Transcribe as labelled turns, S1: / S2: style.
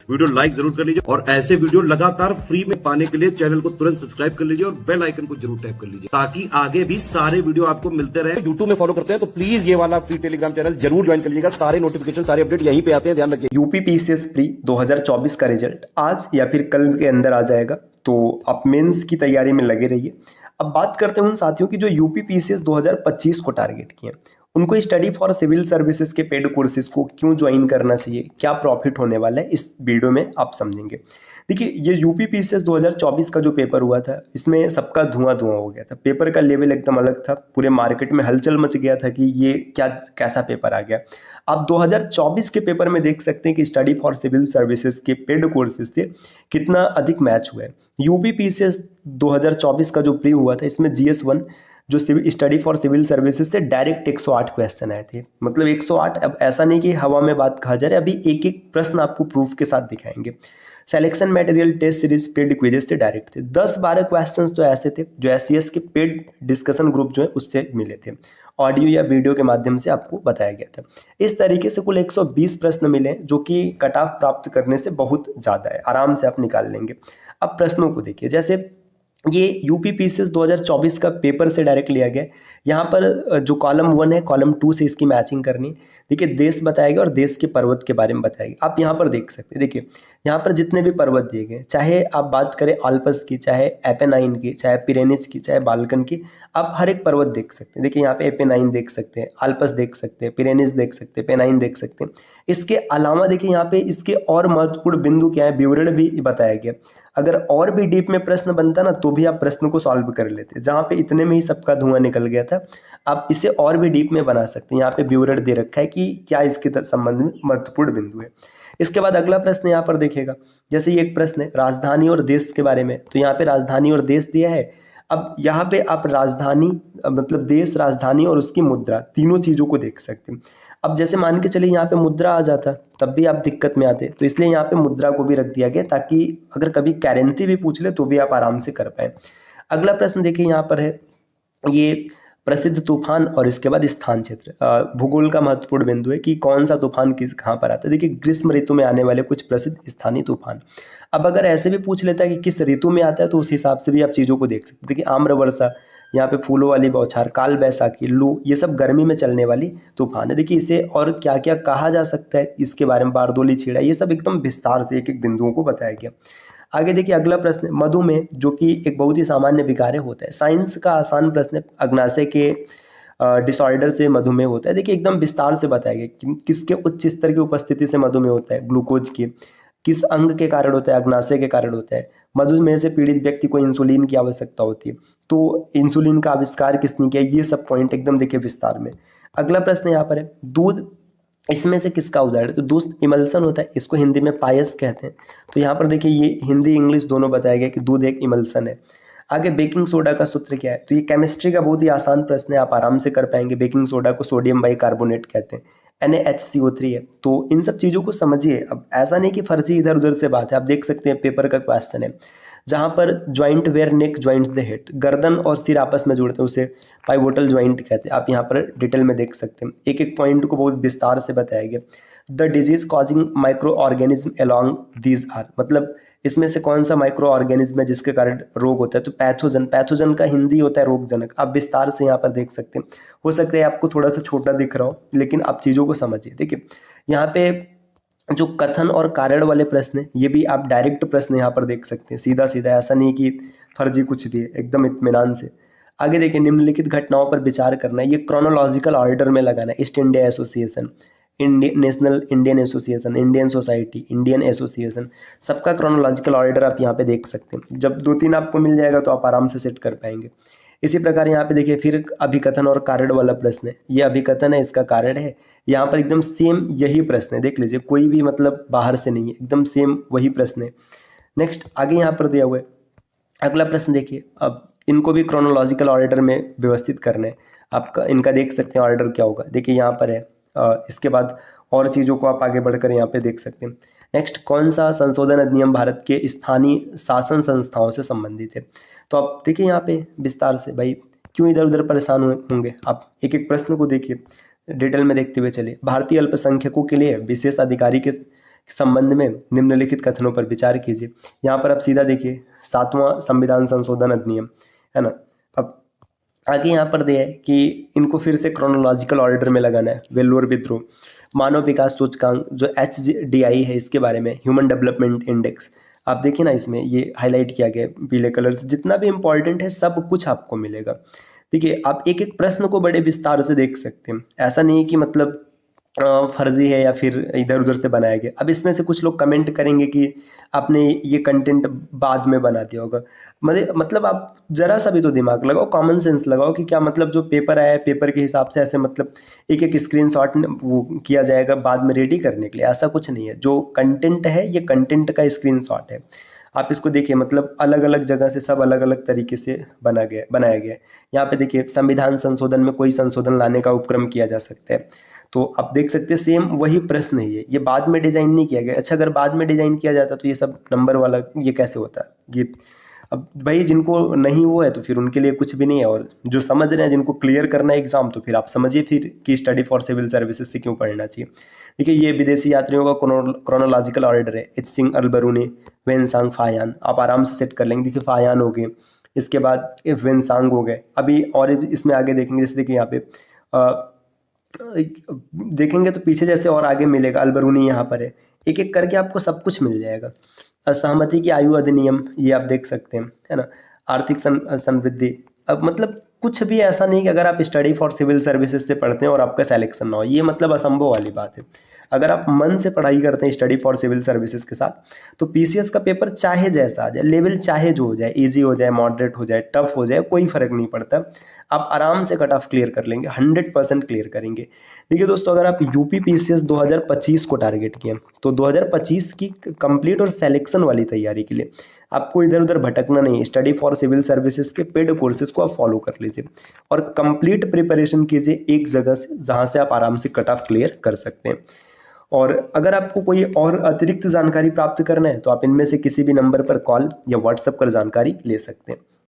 S1: Video like जरूर कर लीजिए और ऐसे वीडियो लगातार फ्री में पाने के लिए चैनल को तुरंत सब्सक्राइब कर लीजिए और बेल आइकन को जरूर टैप कर लीजिए ताकि आगे भी सारे वीडियो आपको मिलते रहे। यूट्यूब में फॉलो करते हैं तो प्लीज ये वाला फ्री टेलीग्राम चैनल जरूर ज्वाइन कर लीजिएगा। सारे नोटिफिकेशन सारे अपडेट यहीं पे आते हैं, ध्यान रखिए।
S2: यूपी पीसीएस प्री 2024 का रिजल्ट आज या फिर कल के अंदर आ जाएगा, तो आप मेंस की तैयारी में लगे रहिए। अब बात करते हैं उन साथियों की जो यूपी पीसीएस 2025 को टारगेट किए, उनको स्टडी फॉर सिविल सर्विसेज के पेड कोर्सेज को क्यों ज्वाइन करना चाहिए, क्या प्रॉफिट होने वाला है, इस वीडियो में आप समझेंगे। देखिए, ये यूपी पीसीएस 2024 का जो पेपर हुआ था, इसमें सबका धुआं धुआं हो गया था। पेपर का लेवल एकदम अलग था, पूरे मार्केट में हलचल मच गया था कि ये क्या कैसा पेपर आ गया। आप 2024 के पेपर में देख सकते हैं कि स्टडी फॉर सिविल सर्विसेज के पेड कोर्सेज से कितना अधिक मैच हुआ है। यूपी पीसीएस 2024 का जो प्री हुआ था, इसमें GS1 जो स्टडी फॉर सिविल सर्विसेज से डायरेक्ट 108 क्वेश्चन आए थे। मतलब 108, अब ऐसा नहीं कि हवा में बात कहा जा रहा है, अभी एक एक प्रश्न आपको प्रूफ के साथ दिखाएंगे। Selection material test series paid quizzes से डायरेक्ट थे। 10-12 क्वेश्चंस तो ऐसे थे जो SCS के पेड डिस्कशन ग्रुप जो है उससे मिले थे, ऑडियो या वीडियो के माध्यम से आपको बताया गया था। इस तरीके से कुल 120 प्रश्न मिले, जो कि कट ऑफ प्राप्त करने से बहुत ज़्यादा है, आराम से आप निकाल लेंगे। अब प्रश्नों को देखिए, जैसे ये यूपी पीसीएस 2024 का पेपर से डायरेक्ट लिया गया। यहाँ पर जो कॉलम 1 है, कॉलम 2 से इसकी मैचिंग करनी। देखिए, देश बताएगा और देश के पर्वत के बारे में बताएगा। आप यहाँ पर देख सकते हैं, देखिए यहाँ पर जितने भी पर्वत दिए गए, चाहे आप बात करें आल्पस की, चाहे एपेनाइन की, चाहे पिरेनिस की, चाहे बाल्कन की, आप हर एक पर्वत देख सकते हैं। देखिए यहाँ पे एपेनाइन देख सकते हैं, आल्पस देख सकते हैं, पिरेनिस देख सकते हैं, पेनाइन देख सकते हैं। इसके अलावा देखिए यहाँ पे इसके और महत्वपूर्ण बिंदु क्या है, विवरण भी बताया गया। अगर और भी डीप में प्रश्न बनता ना, तो भी आप प्रश्न को सॉल्व कर लेते। जहाँ पे इतने में ही सबका धुआं निकल गया था, आप इसे और भी डीप में बना सकते हैं। यहाँ पे विवरण दे रखा है कि क्या इसके संबंध में महत्वपूर्ण बिंदु है। इसके बाद अगला प्रश्न यहाँ पर देखिएगा, जैसे ये एक प्रश्न है राजधानी और देश के बारे में, तो यहाँ पे राजधानी और देश दिया है। अब यहाँ पे आप राजधानी मतलब देश, राजधानी और उसकी मुद्रा, तीनों चीज़ों को देख सकते हैं। अब जैसे मान के चलिए यहाँ पे मुद्रा आ जाता, तब भी आप दिक्कत में आते, तो इसलिए यहाँ पे मुद्रा को भी रख दिया गया, ताकि अगर कभी करेंसी भी पूछ ले तो भी आप आराम से कर पाए। अगला प्रश्न देखिए यहाँ पर है, ये प्रसिद्ध तूफान और इसके बाद स्थान क्षेत्र, भूगोल का महत्वपूर्ण बिंदु है कि कौन सा तूफान किस कहाँ पर आता है। देखिए, ग्रीष्म ऋतु में आने वाले कुछ प्रसिद्ध स्थानीय तूफान। अब अगर ऐसे भी पूछ लेता है कि किस ऋतु में आता है, तो उस हिसाब से भी आप चीज़ों को देख सकते हैं। देखिए, आम्र वर्षा, यहाँ पे फूलों वाली बौछार, काल बैसाखी, लू, ये सब गर्मी में चलने वाली तूफान है। देखिए, इसे और क्या क्या कहा जा सकता है, इसके बारे में बारदोली छेड़ा, ये सब एकदम विस्तार से एक एक बिंदुओं को बताया गया। आगे देखिए, अगला प्रश्न है मधुमेह, जो कि एक बहुत ही सामान्य विकार होता है। साइंस का आसान प्रश्न है, अग्नाशय के डिसऑर्डर से मधुमेह होता है। देखिए, एकदम विस्तार से बताया गया कि किसके उच्च स्तर की उपस्थिति से मधुमेह होता है, ग्लूकोज की, किस अंग के कारण होता है, अग्नाशय के कारण होता है। मधुमेह से पीड़ित व्यक्ति को इंसुलिन की आवश्यकता होती है, तो इंसुलिन का आविष्कार किसने किया, ये सब पॉइंट एकदम देखिए विस्तार में। अगला प्रश्न यहाँ पर है दूध, इसमें से किसका उदाहरण है, तो दूध इमल्सन होता है, इसको हिंदी में पायस कहते हैं। तो यहाँ पर देखिए ये हिंदी इंग्लिश दोनों बताया गया कि दूध एक इमल्सन है। आगे बेकिंग सोडा का सूत्र क्या है, तो ये केमिस्ट्री का बहुत ही आसान प्रश्न है, आप आराम से कर पाएंगे। बेकिंग सोडा को सोडियम बाइकार्बोनेट कहते हैं, NaHCO3 है। तो इन सब चीज़ों को समझिए। अब ऐसा नहीं कि फर्जी इधर उधर से बात है, आप देख सकते हैं पेपर का क्वेश्चन है जहाँ पर joint where neck joints the head, गर्दन और सिर आपस में जुड़ते हैं, उसे पाइवोटल ज्वाइंट कहते हैं। आप यहाँ पर डिटेल में देख सकते हैं, एक एक पॉइंट को बहुत विस्तार से बताया गया। The disease causing microorganism along these are, मतलब इसमें से कौन सा माइक्रो ऑर्गेनिज्म है जिसके कारण रोग होता है, तो पैथोजन। पैथोजन का हिंदी होता है रोगजनक। आप विस्तार से यहाँ पर देख सकते हैं। हो सकता है आपको थोड़ा सा छोटा दिख रहा हो, लेकिन आप चीज़ों को समझिए। देखिए, यहाँ पे जो कथन और कारण वाले प्रश्न है, ये भी आप डायरेक्ट प्रश्न यहाँ पर देख सकते हैं, सीधा सीधा, ऐसा नहीं कि फर्जी कुछ दिए, एकदम इत्मीनान से। आगे देखिए, निम्नलिखित घटनाओं पर विचार करना है, ये क्रोनोलॉजिकल ऑर्डर में लगाना है। East India association, national Indian association, Indian society, Indian association, सबका क्रोनोलॉजिकल ऑर्डर आप यहाँ पे देख सकते हैं। जब 2-3 आपको मिल जाएगा तो आप आराम से सेट कर पाएंगे। इसी प्रकार यहाँ पे देखिए फिर अभिकथन और कारण वाला प्रश्न है, ये अभिकथन है, इसका कारण है। यहाँ पर एकदम सेम यही प्रश्न है, देख लीजिए, कोई भी मतलब बाहर से नहीं है, एकदम सेम वही प्रश्न है। नेक्स्ट आगे यहाँ पर दिया हुआ है अगला प्रश्न देखिए, अब इनको भी क्रोनोलॉजिकल ऑर्डर में व्यवस्थित करना है आपका, इनका देख सकते हैं ऑर्डर क्या होगा। देखिए यहाँ पर है, इसके बाद और चीज़ों को आप आगे बढ़कर यहाँ पे देख सकते हैं। नेक्स्ट, कौन सा संशोधन अधिनियम भारत के स्थानीय शासन संस्थाओं से संबंधित है, तो आप देखिए यहाँ पे विस्तार से। भाई क्यों इधर उधर परेशान होंगे, आप एक एक प्रश्न को देखिए, डिटेल में देखते हुए चलिए। भारतीय अल्पसंख्यकों के लिए विशेष अधिकारी संबंध में निम्नलिखित कथनों पर विचार कीजिए। यहाँ पर आप सीधा देखिए 7वां संविधान संशोधन अधिनियम है ना। अब आगे यहाँ पर दिया है कि इनको फिर से क्रोनोलॉजिकल ऑर्डर में लगाना है। वेल्लोर विद्रोह, मानव विकास सूचकांक जो HDI है, इसके बारे में ह्यूमन डेवलपमेंट इंडेक्स, आप देखिए ना इसमें ये हाईलाइट किया गया है पीले कलर से। जितना भी इंपॉर्टेंट है सब कुछ आपको मिलेगा। देखिए आप एक एक प्रश्न को बड़े विस्तार से देख सकते हैं। ऐसा नहीं है कि मतलब फर्जी है या फिर इधर उधर से बनाया गया। अब इसमें से कुछ लोग कमेंट करेंगे कि आपने ये कंटेंट बाद में बना दिया होगा। मतलब आप जरा सा भी तो दिमाग लगाओ, कॉमन सेंस लगाओ कि क्या मतलब जो पेपर आया है पेपर के हिसाब से ऐसे मतलब एक एक स्क्रीनशॉट वो किया जाएगा बाद में रेडी करने के लिए, ऐसा कुछ नहीं है। जो कंटेंट है ये कंटेंट का स्क्रीनशॉट है। आप इसको देखिए, मतलब अलग अलग जगह से सब अलग अलग तरीके से बनाया गया है। यहाँ पे देखिए संविधान संशोधन में कोई संशोधन लाने का उपक्रम किया जा सकता है, तो आप देख सकते हैं सेम वही प्रश्न है ये बाद में डिजाइन नहीं किया गया। अच्छा अगर बाद में डिजाइन किया जाता तो ये सब नंबर वाला ये कैसे होता ये। अब भाई जिनको नहीं वो है तो फिर उनके लिए कुछ भी नहीं है, और जो समझ रहे हैं जिनको क्लियर करना है एग्जाम तो फिर आप समझिए फिर कि स्टडी फॉर सिविल सर्विसेज से क्यों पढ़ना चाहिए। देखिए ये विदेशी यात्रियों का क्रोनोलॉजिकल ऑर्डर है। इत्सिंग अलबरूनी, वेनसांग फायान, आप आराम से सेट कर लेंगे। देखिए फायान हो गए, इसके बाद वेनसांग हो गए। अभी और इसमें आगे देखेंगे, जैसे देखिए यहाँ पे देखेंगे तो पीछे जैसे और आगे मिलेगा अलबरूनी यहाँ पर है। एक एक करके आपको सब कुछ मिल जाएगा। असहमति की आयु अधिनियम ये आप देख सकते हैं, है ना। आर्थिक समृद्धि, अब मतलब कुछ भी ऐसा नहीं कि अगर आप स्टडी फॉर सिविल सर्विसेज से पढ़ते हैं और आपका सिलेक्शन ना हो, ये मतलब असंभव वाली बात है। अगर आप मन से पढ़ाई करते हैं स्टडी फॉर सिविल सर्विसेज के साथ तो पीसीएस का पेपर चाहे जैसा आ जाए, लेवल चाहे जो हो जाए, इजी हो जाए, मॉडरेट हो जाए, टफ हो जाए, कोई फर्क नहीं पड़ता, आप आराम से कट ऑफ क्लियर कर लेंगे, 100% क्लियर करेंगे। देखिए दोस्तों, अगर आप यूपी पीसीएस 2025 को टारगेट किए तो 2025 की कंप्लीट और सिलेक्शन वाली तैयारी के लिए आपको इधर उधर भटकना नहीं। स्टडी फॉर सिविल सर्विसेज के पेड कोर्सेज को आप फॉलो कर लीजिए और कंप्लीट प्रिपरेशन कीजिए एक जगह से, जहां से आप आराम से कट ऑफ क्लियर कर सकते हैं। और अगर आपको कोई और अतिरिक्त जानकारी प्राप्त करना है तो आप इनमें से किसी भी नंबर पर कॉल या व्हाट्सएप कर जानकारी ले सकते हैं।